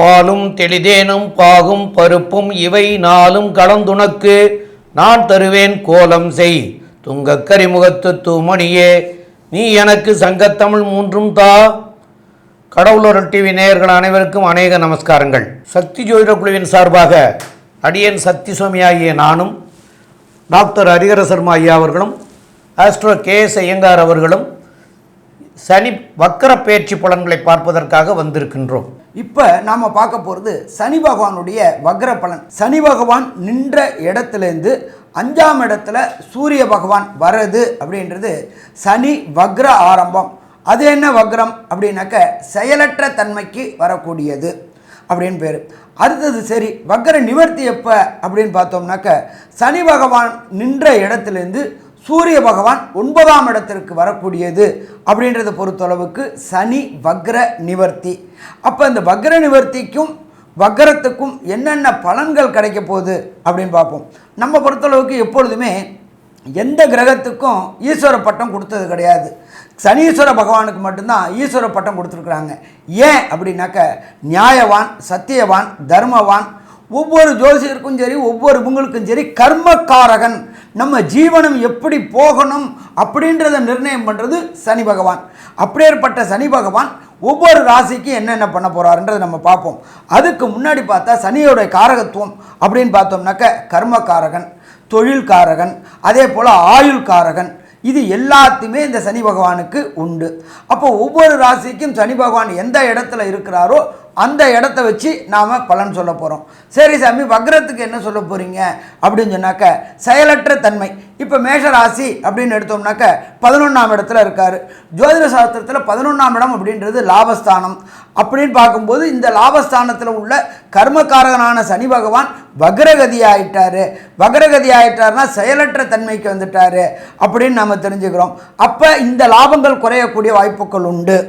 பாலும் தெளிதேனும் பாகும் பருப்பும் இவை நாளும் கலந்துனக்கு நான் தருவேன் கோலம் செய் துங்கக் கரிமுகத்து தூமணியே நீ எனக்கு சங்கத்தமிழ் மூன்றும் தா. கடவுளர் டிவி நேயர்கள் அனைவருக்கும் அநேக நமஸ்காரங்கள். சக்தி ஜோதிட குழுவின் சார்பாக அடியேன் சக்தி சுவாமி ஆகிய நானும் டாக்டர் ஹரிஹர சர்மா ஐயா அவர்களும் ஆஸ்ட்ரோ KS ஐயங்கார் அவர்களும் சனி வக்கர பேச்சு பலன்களை பார்ப்பதற்காக வந்திருக்கின்றோம். இப்போ நாம் பார்க்க போகிறது சனி பகவானுடைய வக்ர பலன். சனி பகவான் நின்ற இடத்துலேருந்து 5ஆம் இடத்துல சூரிய பகவான் வர்றது அப்படின்றது சனி வக்ர ஆரம்பம். அது என்ன வக்ரம் அப்படின்னாக்க செயலற்ற தன்மைக்கு வரக்கூடியது அப்படின்னு பேர். அடுத்தது சரி வக்ர நிவர்த்தி எப்போ அப்படின்னு பார்த்தோம்னாக்க சனி பகவான் நின்ற இடத்துலேருந்து சூரிய பகவான் 9ஆம் இடத்திற்கு வரக்கூடியது அப்படின்றத பொறுத்தளவுக்கு சனி வக்ர நிவர்த்தி. அப்போ இந்த வக்ர நிவர்த்திக்கும் வக்ரத்துக்கும் என்னென்ன பலன்கள் கிடைக்க போகுது அப்படின்னு பார்ப்போம். நம்ம பொறுத்தளவுக்கு எப்பொழுதுமே எந்த கிரகத்துக்கும் ஈஸ்வர பட்டம் கொடுத்தது கிடையாது. சனீஸ்வர பகவானுக்கு மட்டும்தான் ஈஸ்வர பட்டம் கொடுத்துருக்குறாங்க. ஏன் அப்படின்னாக்க நியாயவான், சத்தியவான், தர்மவான், ஒவ்வொரு ஜோசியருக்கும் சரி ஒவ்வொரு இவங்களுக்கும் சரி கர்மக்காரகன், நம்ம ஜீவனம் எப்படி போகணும் அப்படின்றத நிர்ணயம் பண்ணுறது சனி பகவான். அப்படியேற்பட்ட சனி பகவான் ஒவ்வொரு ராசிக்கும் என்னென்ன பண்ண போகிறாருன்றதை நம்ம பார்ப்போம். அதுக்கு முன்னாடி பார்த்தா சனியோடைய காரகத்துவம் அப்படின்னு பார்த்தோம்னாக்க கர்மக்காரகன், தொழில்காரகன், அதே போல் ஆயுள்காரகன், இது எல்லாத்தையுமே இந்த சனி பகவானுக்கு உண்டு. அப்போ ஒவ்வொரு ராசிக்கும் சனி பகவான் எந்த இடத்துல இருக்கிறாரோ அந்த இடத்த வச்சு நாம் பலன் சொல்ல போகிறோம். சரி சாமி, வக்ரத்துக்கு என்ன சொல்ல போகிறீங்க அப்படின்னு சொன்னாக்க செயலற்ற தன்மை. இப்போ மேஷ ராசி அப்படின்னு எடுத்தோம்னாக்க 11ஆம் இடத்துல இருக்கார். ஜோதிட சாஸ்திரத்தில் 11ஆம் இடம் அப்படின்றது லாபஸ்தானம். அப்படின்னு பார்க்கும்போது இந்த லாபஸ்தானத்தில் உள்ள கர்மக்காரகனான சனி பகவான் வக்ரகதி ஆகிட்டார். வக்ரகதி ஆகிட்டார்னா செயலற்ற தன்மைக்கு வந்துட்டார் அப்படின்னு நாம் தெரிஞ்சுக்கிறோம். அப்போ இந்த லாபங்கள் குறையக்கூடிய வாய்ப்புகள் உண்டு.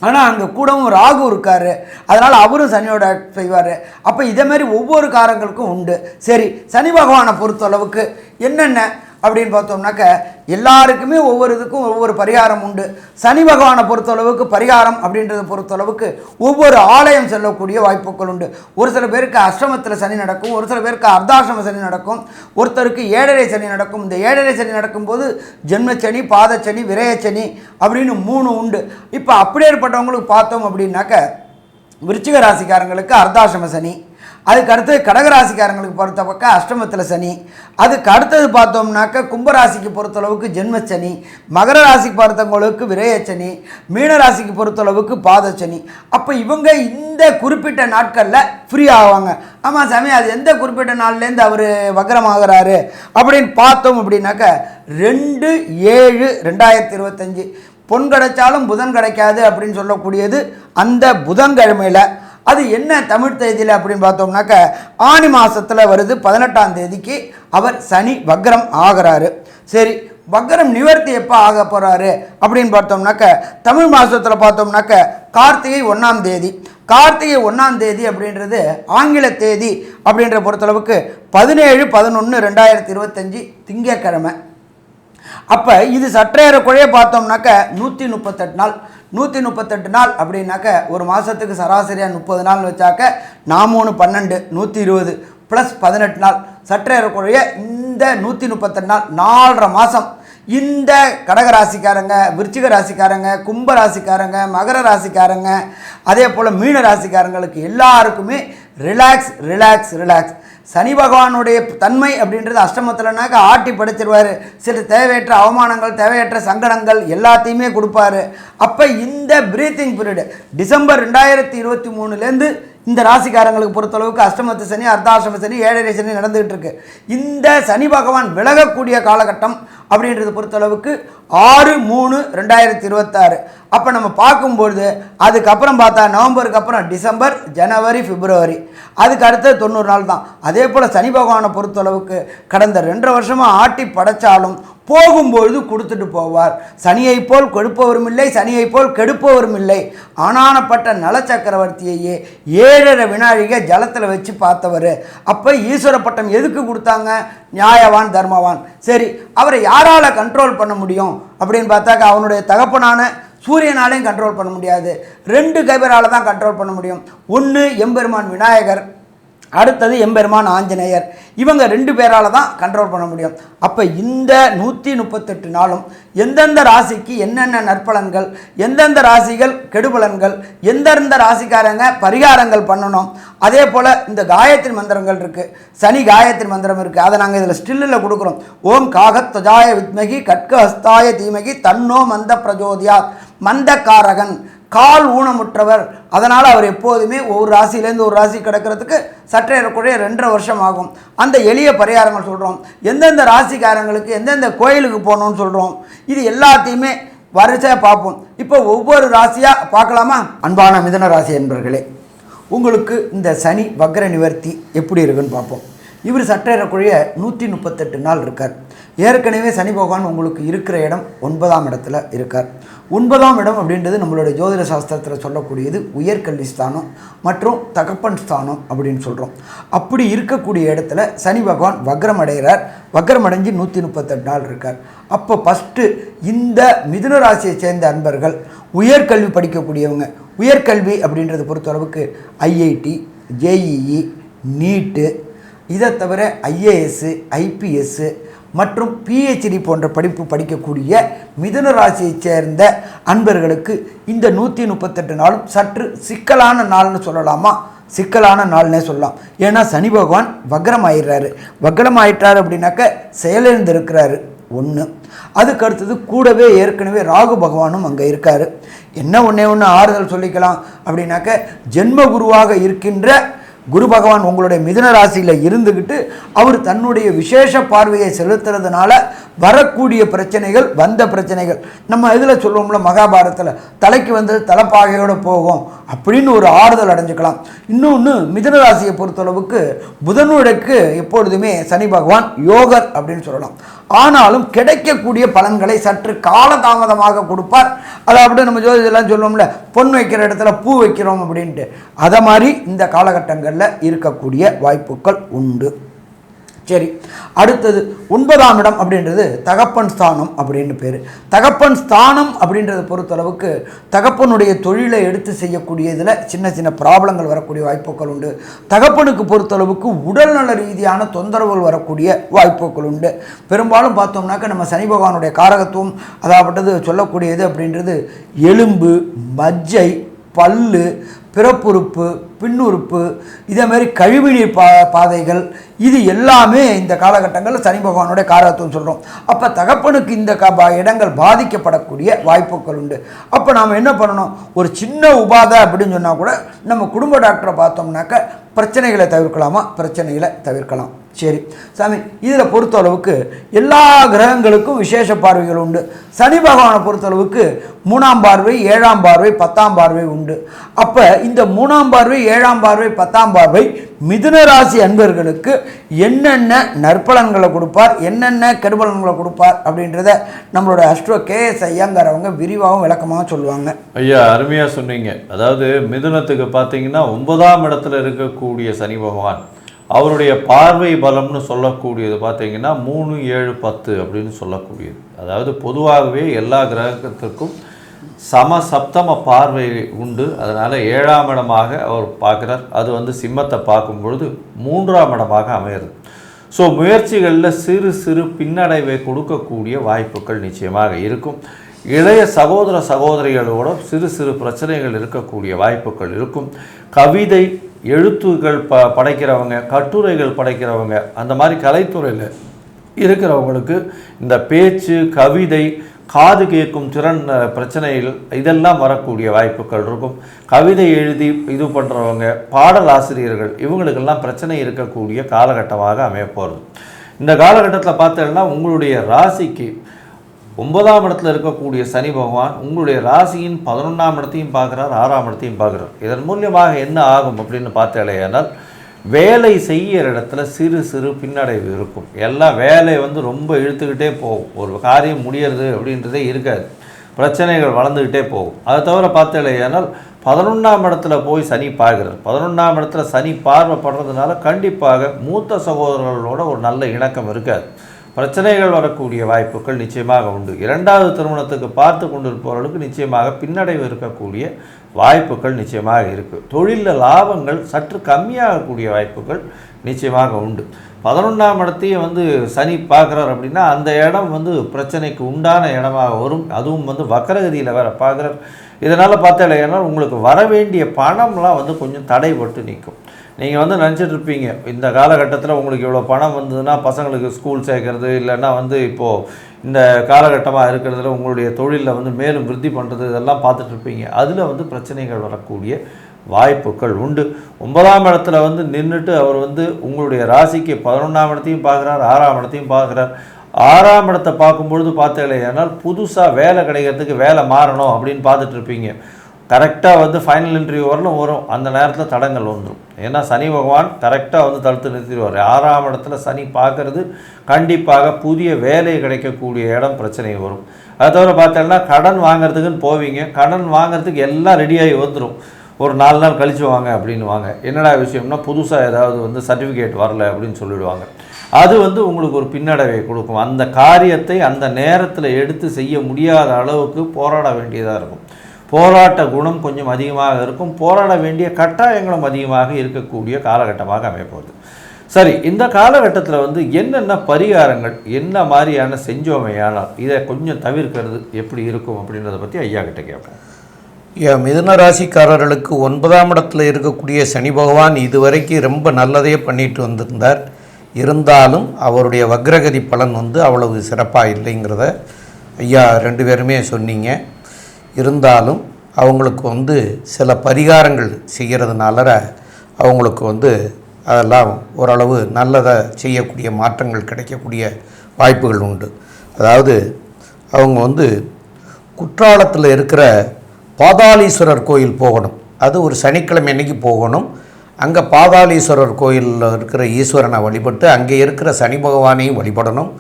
ஆனால் அங்கே கூடவும் ராகு இருக்கார், அதனால் அவரும் சனியோட செய்வார். அப்போ இதே மாதிரி ஒவ்வொரு காரங்களுக்கும் உண்டு. சரி, சனி பகவானை பொறுத்தளவுக்கு என்னென்ன அப்படின்னு பார்த்தோம்னாக்க எல்லாருக்குமே ஒவ்வொரு இதுக்கும் ஒவ்வொரு பரிகாரம் உண்டு. சனி பகவானை பொறுத்தளவுக்கு பரிகாரம் அப்படின்றத பொறுத்தளவுக்கு ஒவ்வொரு ஆலயம் செல்லக்கூடிய வாய்ப்புகள் உண்டு. ஒரு சில பேருக்கு அஷ்டமத்தில் சனி நடக்கும், ஒரு சில பேருக்கு அர்த்தாஷ்டம சனி நடக்கும், ஒருத்தருக்கு ஏழரை சனி நடக்கும். இந்த ஏழரை சனி நடக்கும்போது ஜென்மச்சனி, பாதச்சனி, விரயச்சனி அப்படின்னு 3 உண்டு. இப்போ அப்படியேற்பட்டவங்களுக்கு பார்த்தோம் அப்படின்னாக்க விருச்சிக ராசிக்காரங்களுக்கு அர்த்தாஷ்டம சனி, அதுக்கு அடுத்தது கடகராசிக்காரங்களுக்கு பொறுத்த பக்கம் அஷ்டமத்தில் சனி, அதுக்கு அடுத்தது பார்த்தோம்னாக்க கும்பராசிக்கு பொறுத்தளவுக்கு ஜென்மச்சனி, மகர ராசிக்கு பொறுத்தவங்களுக்கு விரயச்சனி, மீனராசிக்கு பொறுத்தளவுக்கு பாதச்சனி. அப்போ இவங்க இந்த குறிப்பிட்ட நாட்களில் ஃப்ரீ ஆவாங்க. ஆமாம் சாமி, அது எந்த குறிப்பிட்ட நாள்லேருந்து அவர் வக்ரமாகிறாரு அப்படின்னு பார்த்தோம் அப்படின்னாக்க 2/7/2025 பொன் கிடைச்சாலும் புதன் கிடைக்காது அப்படின்னு சொல்லக்கூடியது அந்த புதன்கிழமையில். அது என்ன தமிழ் தேதியில் அப்படின்னு பார்த்தோம்னாக்க ஆனி மாதத்தில் வருது. 18ஆம் தேதிக்கு அவர் சனி வக்ரம் ஆகிறாரு. சரி, வக்ரம் நிவர்த்தி எப்போ ஆக போகிறாரு அப்படின்னு பார்த்தோம்னாக்க தமிழ் மாதத்தில் பார்த்தோம்னாக்க கார்த்திகை 1ஆம் தேதி. கார்த்திகை 1ஆம் தேதி அப்படின்றது ஆங்கில தேதி அப்படின்ற பொறுத்தளவுக்கு 17/11/2025 திங்கட்கிழமை. அப்போ இது சற்றேறக்குறைய பார்த்தோம்னாக்க 138 நாள். 138 நாள் அப்படின்னாக்க ஒரு மாதத்துக்கு சராசரியாக 30 நாள் வச்சாக்க 4 12 120 ப்ளஸ் 18 நாள். சற்றேறக்குறைய இந்த 138 நாள் 4.5 மாதம் இந்த கடகராசிக்காரங்க, விருச்சிக ராசிக்காரங்க, கும்ப ராசிக்காரங்க, மகர ராசிக்காரங்க, அதே போல் மீன ராசிக்காரங்களுக்கு எல்லாருக்குமே ரிலாக்ஸ் ரிலாக்ஸ் ரிலாக்ஸ். சனி பகவானுடைய தன்மை அப்படின்றது அஷ்டமத்தில்னாக்க ஆட்டி படைச்சிருவார். சில தேவையற்ற அவமானங்கள், தேவையற்ற சங்கடங்கள் எல்லாத்தையுமே கொடுப்பாரு. அப்போ இந்த பிரீத்திங் பீரியடு டிசம்பர் 2023லேருந்து இந்த ராசிக்காரங்களுக்கு பொறுத்தளவுக்கு அஷ்டமத்து சனி, அர்த்தாஷ்டம சனி, ஏழரை சனி நடந்துகிட்டு இருக்கு. இந்த சனி பகவான் விலகக்கூடிய காலகட்டம் அப்படின்றது பொறுத்தளவுக்கு 6/3/2026. அப்போ நம்ம பார்க்கும்பொழுது அதுக்கப்புறம் பார்த்தா நவம்பருக்கு அப்புறம் டிசம்பர், ஜனவரி, பிப்ரவரி, அதுக்கு அடுத்தது 90 நாள் தான். அதே போல் சனி பகவானை பொறுத்தளவுக்கு கடந்த 2.5 வருஷமாக ஆட்டி படைச்சாலும் போகும்பொழுது கொடுத்துட்டு போவார். சனியை போல் கொடுப்பவரும் இல்லை, சனியை போல் கெடுப்பவரும் இல்லை. ஆனானப்பட்ட நல சக்கரவர்த்தியையே 7.5 வினாழிகை ஜலத்தில் வச்சு பார்த்தவர். அப்போ ஈஸ்வர பட்டம் எதுக்கு கொடுத்தாங்க? நியாயவான், தர்மவான். சரி, அவரை யாரால் கண்ட்ரோல் பண்ண முடியும் அப்படின்னு பார்த்தாக்க அவனுடைய தகப்பனான சூரியனாலையும் கண்ட்ரோல் பண்ண முடியாது. 2 கைபரால் தான் கண்ட்ரோல் பண்ண முடியும். ஒன்று எம்பெருமான் விநாயகர், அடுத்தது எம்பெருமான் ஆஞ்சநேயர். இவங்க 2 பேரால் தான் கண்ட்ரோல் பண்ண முடியும். அப்போ இந்த 138 நாளும் எந்தெந்த ராசிக்கு என்னென்ன நற்பலன்கள், எந்தெந்த ராசிகள் கெடுபலன்கள், எந்தெந்த ராசிக்காரங்க பரிகாரங்கள் பண்ணணும், அதே போல் இந்த காயத்ரி மந்திரங்கள் இருக்குது. சனி காயத்ரி மந்திரம் இருக்குது. அதை நாங்கள் இதில் ஸ்டில்லில் கொடுக்குறோம். ஓம் காகத்வஜாய வித்மகி கட்க ஹஸ்தாய தீமகி தன்னோ மந்த பிரஜோதியாத். மந்தக்காரகன், கால் ஊனமுற்றவர். அதனால் அவர் எப்போதுமே ஒரு ராசியிலேருந்து ஒரு ராசி கிடக்கிறதுக்கு சற்றேறக்குறைய 2.5 வருஷம் ஆகும். அந்த எளிய பரிகாரங்கள் சொல்கிறோம். எந்தெந்த ராசிக்காரங்களுக்கு எந்தெந்த கோயிலுக்கு போகணும்னு சொல்கிறோம். இது எல்லாத்தையுமே வரிசையாக பார்ப்போம். இப்போ ஒவ்வொரு ராசியாக பார்க்கலாமா? அன்பான மிதுன ராசி என்பர்களே, உங்களுக்கு இந்த சனி வக்ர நிவர்த்தி எப்படி இருக்குன்னு பார்ப்போம். இவர் சற்றேறக்குறைய 138 நாள் இருக்கார். ஏற்கனவே சனி பகவான் உங்களுக்கு இருக்கிற இடம் 9ஆம் இடத்துல இருக்கார். 9ஆம் இடம் அப்படின்றது நம்மளுடைய ஜோதிட சாஸ்திரத்தில் சொல்லக்கூடியது உயர்கல்வி ஸ்தானம் மற்றும் தகப்பன் ஸ்தானம் அப்படின்னு சொல்கிறோம். அப்படி இருக்கக்கூடிய இடத்துல சனி பகவான் வக்ரம் அடைகிறார். வக்ரம் அடைஞ்சு 138 நாள் இருக்கார். அப்போ ஃபஸ்ட்டு இந்த மிதுன ராசியை சேர்ந்த அன்பர்கள் உயர்கல்வி படிக்கக்கூடியவங்க, உயர்கல்வி அப்படின்றத பொறுத்தளவுக்கு ஐஐடி, ஜேஇஇ, நீட்டு, இதை தவிர ஐஏஎஸ்ஸு, ஐபிஎஸ்ஸு மற்றும் பிஹெச்டி போன்ற படிப்பு படிக்கக்கூடிய மிதுன ராசியைச் சேர்ந்த அன்பர்களுக்கு இந்த 138 நாளும் சற்று சிக்கலான நாள்னு சொல்லலாமா? சிக்கலான நாள்னே சொல்லலாம். ஏன்னா சனி பகவான் வக்ரம் ஆயிடுறாரு. வக்ரம் ஆயிட்டார் அப்படின்னாக்க செயலிழந்திருக்கிறாரு ஒன்று. அதுக்கு அடுத்தது கூடவே ஏற்கனவே ராகு பகவானும் அங்கே இருக்கார். என்ன ஒன்றே ஆறுதல் சொல்லிக்கலாம் அப்படின்னாக்க ஜென்ம குருவாக இருக்கின்ற குரு பகவான் உங்களுடைய மிதுன ராசியில் இருந்துக்கிட்டு அவர் தன்னுடைய விசேஷ பார்வையை செலுத்துறதுனால வரக்கூடிய பிரச்சனைகள், வந்த பிரச்சனைகள் நம்ம இதில் சொல்லுவோம்ல மகாபாரதத்தில் தலைக்கு வந்து தலைப்பாகையோடு போகும் அப்படின்னு ஒரு ஆறுதல் அடைஞ்சிக்கலாம். இன்னொன்று மிதுன ராசியை பொறுத்தளவுக்கு புதனுடைக்கு எப்பொழுதுமே சனி பகவான் யோகர் அப்படின்னு சொல்லலாம். ஆனாலும் கிடைக்கக்கூடிய பலன்களை சற்று காலதாமதமாக கொடுப்பார். அதாவது நம்ம ஜோதிடெல்லாம் சொல்லுவோம்ல பொன் வைக்கிற இடத்துல பூ வைக்கிறோம் அப்படின்ட்டு, அதை மாதிரி இந்த காலகட்டங்களில் இருக்கக்கூடிய வாய்ப்புகள் உண்டு. சரி, அடுத்தது 9ஆம் இடம் அப்படின்றது தகப்பன் ஸ்தானம் அப்படின்னு பேர். தகப்பன் ஸ்தானம் அப்படின்றத பொறுத்தளவுக்கு தகப்பனுடைய தொழிலை எடுத்து செய்யக்கூடியதில் சின்ன சின்ன ப்ராப்ளங்கள் வரக்கூடிய வாய்ப்புகள் உண்டு. தகப்பனுக்கு பொறுத்தளவுக்கு உடல்நல ரீதியான தொந்தரவுகள் வரக்கூடிய வாய்ப்புகள் உண்டு. பெரும்பாலும் பார்த்தோம்னாக்க நம்ம சனி பகவானுடைய காரகத்துவம் அதாவது சொல்லக்கூடியது அப்படின்றது எலும்பு, மஜ்ஜை, பல்லு, பிறப்புறுப்பு, பின்னுறுப்பு, இதேமாரி கழிவுநீர் பாதைகள், இது எல்லாமே இந்த காலகட்டங்களில் சனி பகவானுடைய காரகத்துவம் சொல்கிறோம். அப்போ தகப்பனுக்கு இந்த இடங்கள் பாதிக்கப்படக்கூடிய வாய்ப்புகள் உண்டு. அப்போ நாம் என்ன பண்ணணும்? ஒரு சின்ன உபாதை அப்படின்னு சொன்னால் கூட நம்ம குடும்ப டாக்டரை பார்த்தோம்னாக்க பிரச்சனைகளை தவிர்க்கலாமா? பிரச்சனைகளை தவிர்க்கலாம். சரி சாமி, இதில் பொறுத்தளவுக்கு எல்லா கிரகங்களுக்கும் விசேஷ பார்வைகள் உண்டு. சனி பகவானை பொறுத்தளவுக்கு 3ஆம் பார்வை, 7ஆம் பார்வை, 10ஆம் பார்வை உண்டு. அப்போ இந்த 3ஆம் பார்வை, 7ஆம் பார்வை, 10ஆம் பார்வை மிதுன ராசி அன்பர்களுக்கு என்னென்ன நற்பலன்களை கொடுப்பார், என்னென்ன கெடுபலன்களை கொடுப்பார் அப்படின்றத நம்மளோட அஸ்ட்ரோ கேஎஸ் ஐயாங்கார் அவங்க விரிவாகவும் விளக்கமாக சொல்லுவாங்க. ஐயா, அருமையாக சொன்னீங்க. அதாவது மிதுனத்துக்கு பார்த்தீங்கன்னா 9ஆம் இடத்துல இருக்கக்கூடிய சனி பகவான் அவருடைய பார்வை பலம்னு சொல்லக்கூடியது பார்த்தீங்கன்னா 3, 7, 10 அப்படின்னு சொல்லக்கூடியது. அதாவது பொதுவாகவே எல்லா கிரகத்திற்கும் சப்தம பார்வை உண்டு. அதனால் 7ஆம் இடமாக அவர் பார்க்குறார். அது வந்து சிம்மத்தை பார்க்கும் பொழுது 3ஆம் இடமாக அமையிறது. ஸோ முயற்சிகளில் சிறு சிறு பின்னடைவை கொடுக்கக்கூடிய வாய்ப்புகள் நிச்சயமாக இருக்கும். இளைய சகோதர சகோதரிகளோட சிறு சிறு பிரச்சனைகள் இருக்கக்கூடிய வாய்ப்புகள் இருக்கும். கவிதை, எழுத்துக்கள் படைக்கிறவங்க, கட்டுரைகள் படைக்கிறவங்க, அந்த மாதிரி கலைத்துறையில் இருக்கிறவங்களுக்கு இந்த பேச்சு, கவிதை, காது கேட்கும் திறன் பிரச்சனைகள் இதெல்லாம் வரக்கூடிய வாய்ப்புகள் இருக்கும். கவிதை எழுதி இது பண்ணுறவங்க, பாடல் ஆசிரியர்கள், இவங்களுக்கெல்லாம் பிரச்சனை இருக்கக்கூடிய காலகட்டமாக அமையப்போகிறது. இந்த காலகட்டத்தில் பார்த்தீங்கன்னா உங்களுடைய ராசிக்கு 9ஆம் இடத்துல இருக்கக்கூடிய சனி பகவான் உங்களுடைய ராசியின் 11ஆம் இடத்தையும் பார்க்குறார், 6ஆம் இடத்தையும் பார்க்குறார். இதன் மூலியமாக என்ன ஆகும் அப்படின்னு பார்த்தாலேயானால் வேலை செய்கிற இடத்துல சிறு சிறு பின்னடைவு இருக்கும். எல்லாம் வேலை வந்து ரொம்ப இழுத்துக்கிட்டே போகும். ஒரு காரியம் முடியறது அப்படின்றதே இருக்காது. பிரச்சனைகள் வளர்ந்துக்கிட்டே போகும். அதை தவிர பார்த்தாலேயானால் 11ஆம் இடத்துல போய் சனி பார்க்குறார். 11ஆம் இடத்துல சனி பார்வைப்படுறதுனால கண்டிப்பாக மூத்த சகோதரர்களோட ஒரு நல்ல இணக்கம் இருக்காது. பிரச்சனைகள் வரக்கூடிய வாய்ப்புகள் நிச்சயமாக உண்டு. இரண்டாவது திருமணத்துக்கு பார்த்து கொண்டிருப்பவர்களுக்கு நிச்சயமாக பின்னடைவு இருக்கக்கூடிய வாய்ப்புகள் நிச்சயமாக இருக்குது. தொழிலில் லாபங்கள் சற்று கம்மியாகக்கூடிய வாய்ப்புகள் நிச்சயமாக உண்டு. 11ஆம் இடத்தையும் வந்து சனி பார்க்குறார் அப்படின்னா அந்த இடம் வந்து பிரச்சனைக்கு உண்டான இடமாக வரும். அதுவும் வந்து வக்கரகதியில் வேறு பார்க்குறார். இதனால் பார்த்தாலேன்னா உங்களுக்கு வர வேண்டிய பணம்லாம் வந்து கொஞ்சம் தடைப்பட்டு நிற்கும். நீங்கள் வந்து நினச்சிட்ருப்பீங்க இந்த காலகட்டத்தில் உங்களுக்கு இவ்வளோ பணம் வந்ததுன்னா பசங்களுக்கு ஸ்கூல் சேர்க்கறது, இல்லைன்னா வந்து இப்போது இந்த காலகட்டமாக இருக்கிறதுல உங்களுடைய தொழிலில் வந்து மேலும் விருத்தி பண்ணுறது, இதெல்லாம் பார்த்துட்ருப்பீங்க. அதில் வந்து பிரச்சனைகள் வரக்கூடிய வாய்ப்புகள் உண்டு. 9ஆம் இடத்துல வந்து நின்றுட்டு அவர் வந்து உங்களுடைய ராசிக்கு 11ஆம் இடத்தையும் பார்க்குறார், 6ஆம் இடத்தையும் பார்க்குறார். 6ஆம் இடத்தை பார்க்கும்பொழுது பார்த்தீங்களேனால் புதுசாக வேலை கிடைக்கிறதுக்கு வேலை மாறணும் அப்படின்னு பார்த்துட்ருப்பீங்க. கரெக்டாக வந்து ஃபைனல் இன்டர்வியூ வரலும் வரும், அந்த நேரத்தில் தடங்கள் வந்துடும். ஏன்னா சனி பகவான் கரெக்டாக வந்து தடுத்து நிறுத்திடுவார். 6ஆம் இடத்துல சனி பார்க்குறது கண்டிப்பாக புதிய வேலை கிடைக்கக்கூடிய இடம் பிரச்சனை வரும். அதை தவிர பார்த்தீங்கன்னா கடன் வாங்கிறதுக்குன்னு போவீங்க, கடன் வாங்கிறதுக்கு எல்லாம் ரெடியாகி வந்துடும். ஒரு 4 நாள் கழிச்சு வாங்க அப்படின்னு வாங்க. என்னடா விஷயம்னா புதுசாக ஏதாவது வந்து சர்டிஃபிகேட் வரல அப்படின்னு சொல்லிவிடுவாங்க. அது வந்து உங்களுக்கு ஒரு பின்னடைவை கொடுக்கும். அந்த காரியத்தை அந்த நேரத்தில் எடுத்து செய்ய முடியாத அளவுக்கு போராட வேண்டியதாக இருக்கும். போராட்ட குணம் கொஞ்சம் அதிகமாக இருக்கும். போராட வேண்டிய கட்டாயங்களும் அதிகமாக இருக்கக்கூடிய காலகட்டமாக அமைப்போகுது. சரி, இந்த காலகட்டத்தில் வந்து என்னென்ன பரிகாரங்கள் என்ன மாதிரியான செஞ்சோமையானால் இதை கொஞ்சம் தவிர்க்கிறது எப்படி இருக்கும் அப்படின்றத பற்றி ஐயா கிட்ட கேட்போம். மிதுன ராசிக்காரர்களுக்கு 9ஆம் இடத்துல இருக்கக்கூடிய சனி பகவான் இதுவரைக்கும் ரொம்ப நல்லதையே பண்ணிட்டு வந்திருந்தார். இருந்தாலும் அவருடைய வக்ரகதி பலன் வந்து அவ்வளவு சிறப்பாக இல்லைங்கிறத ஐயா 2 பேருமே சொன்னீங்க. இருந்தாலும் அவங்களுக்கு வந்து சில பரிகாரங்கள் செய்கிறதுனால அவங்களுக்கு வந்து அதெல்லாம் ஓரளவு நல்லதை செய்யக்கூடிய மாற்றங்கள் கிடைக்கக்கூடிய வாய்ப்புகள் உண்டு. அதாவது அவங்க வந்து குற்றாலத்தில் இருக்கிற பாதாளீஸ்வரர் கோயில் போகணும். அது ஒரு சனிக்கிழமை அன்னைக்கு போகணும். அங்கே பாதாளீஸ்வரர் கோயிலில் இருக்கிற ஈஸ்வரனை வழிபட்டு அங்கே இருக்கிற சனி பகவானையும் வழிபடணும்.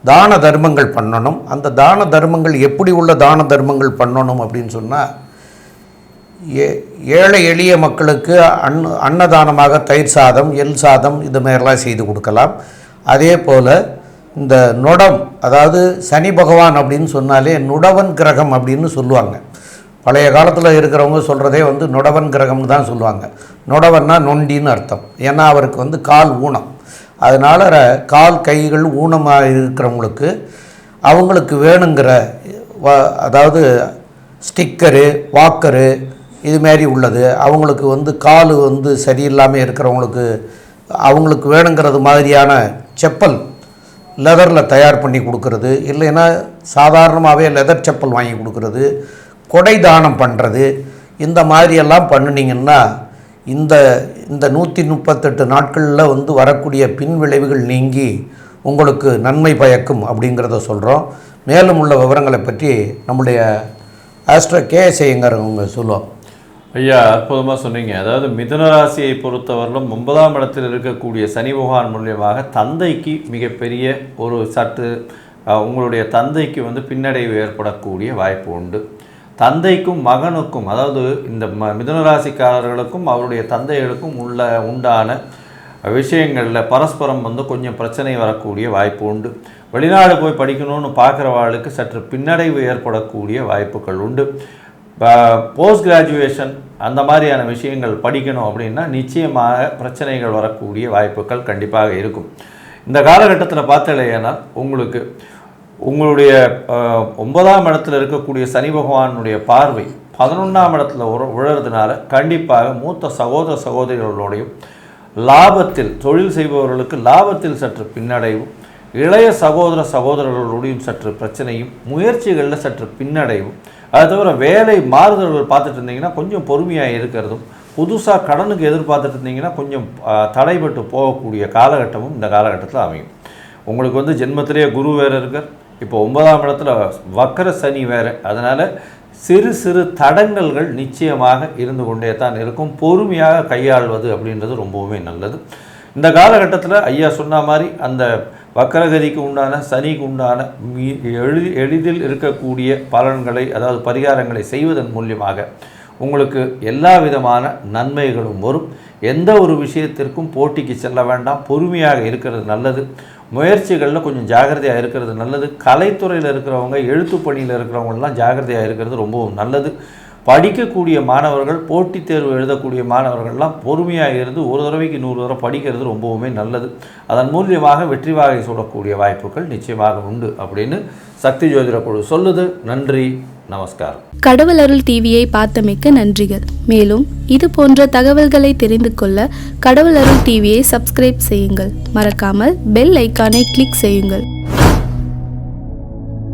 தான தர்மங்கள் பண்ணணும். அந்த தான தர்மங்கள் எப்படி உள்ள தான தர்மங்கள் பண்ணணும் அப்படின்னு சொன்னால், ஏழை எளிய மக்களுக்கு அன்னதானமாக தயிர் சாதம், எள் சாதம் இது மாதிரிலாம் செய்து கொடுக்கலாம். அதே போல் இந்த நொடம், அதாவது சனி பகவான் அப்படின்னு சொன்னாலே நுடவன் கிரகம் அப்படின்னு சொல்லுவாங்க. பழைய காலத்தில் இருக்கிறவங்க சொல்கிறதே வந்து நொடவன் கிரகம்னு தான் சொல்லுவாங்க. நொடவன்னா நொண்டின்னு அர்த்தம். ஏன்னா அவருக்கு வந்து கால் ஊனம். அதனால் கால் கைகள் ஊனமாக இருக்கிறவங்களுக்கு அவங்களுக்கு வேணுங்கிற அதாவது ஸ்டிக்கரு, வாக்கரு இதுமாரி உள்ளது, அவங்களுக்கு வந்து கால் வந்து சரியில்லாமல் இருக்கிறவங்களுக்கு அவங்களுக்கு வேணுங்கிறது மாதிரியான செப்பல் லெதரில் தயார் பண்ணி கொடுக்கறது, இல்லைன்னா சாதாரணமாகவே லெதர் செப்பல் வாங்கி கொடுக்கறது, கொடை தானம் பண்ணுறது, இந்த மாதிரியெல்லாம் பண்ணினீங்கன்னா இந்த 138 நாட்களில் வந்து வரக்கூடிய பின்விளைவுகள் நீங்கி உங்களுக்கு நன்மை பயக்கும் அப்படிங்கிறத சொல்கிறோம். மேலும் உள்ள விவரங்களை பற்றி நம்முடைய ஆஸ்ட்ரோ கேஎஸ் ஐயங்காரவங்க சொல்லுவோம். ஐயா, அற்புதமாக சொன்னீங்க. அதாவது மிதுன ராசியை பொறுத்தவரையிலும் 9ஆம் இடத்தில் இருக்கக்கூடிய சனி பகவான் மூலியமாக தந்தைக்கு மிகப்பெரிய ஒரு சற்று உங்களுடைய தந்தைக்கு வந்து பின்னடைவு ஏற்படக்கூடிய வாய்ப்பு உண்டு. தந்தைக்கும் மகனுக்கும், அதாவது இந்த மிதுன ராசிக்காரர்களுக்கும் அவருடைய தந்தைகளுக்கும் உண்டான விஷயங்களில் பரஸ்பரம் வந்து கொஞ்சம் பிரச்சனை வரக்கூடிய வாய்ப்பு உண்டு. வெளிநாடு போய் படிக்கணும்னு பார்க்குறவாளுக்கு சற்று பின்னடைவு ஏற்படக்கூடிய வாய்ப்புகள் உண்டு. போஸ்ட் கிராஜுவேஷன் அந்த மாதிரியான விஷயங்கள் படிக்கணும் அப்படின்னா நிச்சயமாக பிரச்சனைகள் வரக்கூடிய வாய்ப்புகள் கண்டிப்பாக இருக்கும். இந்த காலகட்டத்தில் பார்த்தலையானா உங்களுக்கு உங்களுடைய 9ஆம் இடத்துல இருக்கக்கூடிய சனி பகவானுடைய பார்வை 11ஆம் இடத்துல விழுறதுனால கண்டிப்பாக மூத்த சகோதர சகோதரிகளோடையும் லாபத்தில் தொழில் செய்பவர்களுக்கு லாபத்தில் சற்று பின்னடைவும், இளைய சகோதர சகோதரர்களோடையும் சற்று பிரச்சனையும், முயற்சிகளில் சற்று பின்னடைவும், அது தவிர வேலை மாறுதல்கள் பார்த்துட்டு இருந்தீங்கன்னா கொஞ்சம் பொறுமையாக இருக்கிறதும், புதுசாக கடனுக்கு எதிர்பார்த்துட்டு இருந்தீங்கன்னா கொஞ்சம் தடைபட்டு போகக்கூடிய காலகட்டமும் இந்த காலகட்டத்தில் அமையும். உங்களுக்கு வந்து ஜென்மத்திலேயே குரு வேறு இருக்கார். இப்போ 9ஆம் இடத்துல வக்கர சனி வேறு. அதனால் சிறு சிறு தடங்கல்கள் நிச்சயமாக இருந்து கொண்டே தான் இருக்கும். பொறுமையாக கையாள்வது அப்படின்றது ரொம்பவுமே நல்லது. இந்த காலகட்டத்தில் ஐயா சொன்ன மாதிரி அந்த வக்கரகதிக்கு உண்டான சனிக்கு உண்டான எளிதில் இருக்கக்கூடிய பலன்களை, அதாவது பரிகாரங்களை செய்வதன் மூலியமாக உங்களுக்கு எல்லா விதமான நன்மைகளும் வரும். எந்த ஒரு விஷயத்திற்கும் போட்டிக்கு செல்ல வேண்டாம், பொறுமையாக இருக்கிறது நல்லது. முயற்சிகளில் கொஞ்சம் ஜாகிரதையாக இருக்கிறது நல்லது. கலைத்துறையில் இருக்கிறவங்க, எழுத்து பணியில் இருக்கிறவங்கலாம் ஜாகிரதையாக இருக்கிறது ரொம்பவும் நல்லது. படிக்கக்கூடிய மாணவர்கள், போட்டித் தேர்வு எழுதக்கூடிய மாணவர்கள்லாம் பொறுமையாக இருந்து ஒரு தடவைக்கு 100 தடவை படிக்கிறது ரொம்பவுமே நல்லது. அதன் மூலியமாக வெற்றி வாகை சூடக்கூடிய வாய்ப்புகள் நிச்சயமாக உண்டு அப்படின்னு சக்தி ஜோதிட குழு சொல்லுது. நன்றி, நமஸ்காரம். கடவுள் அருள் டிவியை பார்த்தமைக்க நன்றிகள். மேலும் இது போன்ற தகவல்களை தெரிந்து கொள்ள கடவுள் அருள் டிவியை சப்ஸ்கிரைப் செய்யுங்கள். மறக்காமல் பெல் ஐக்கானை கிளிக் செய்யுங்கள்.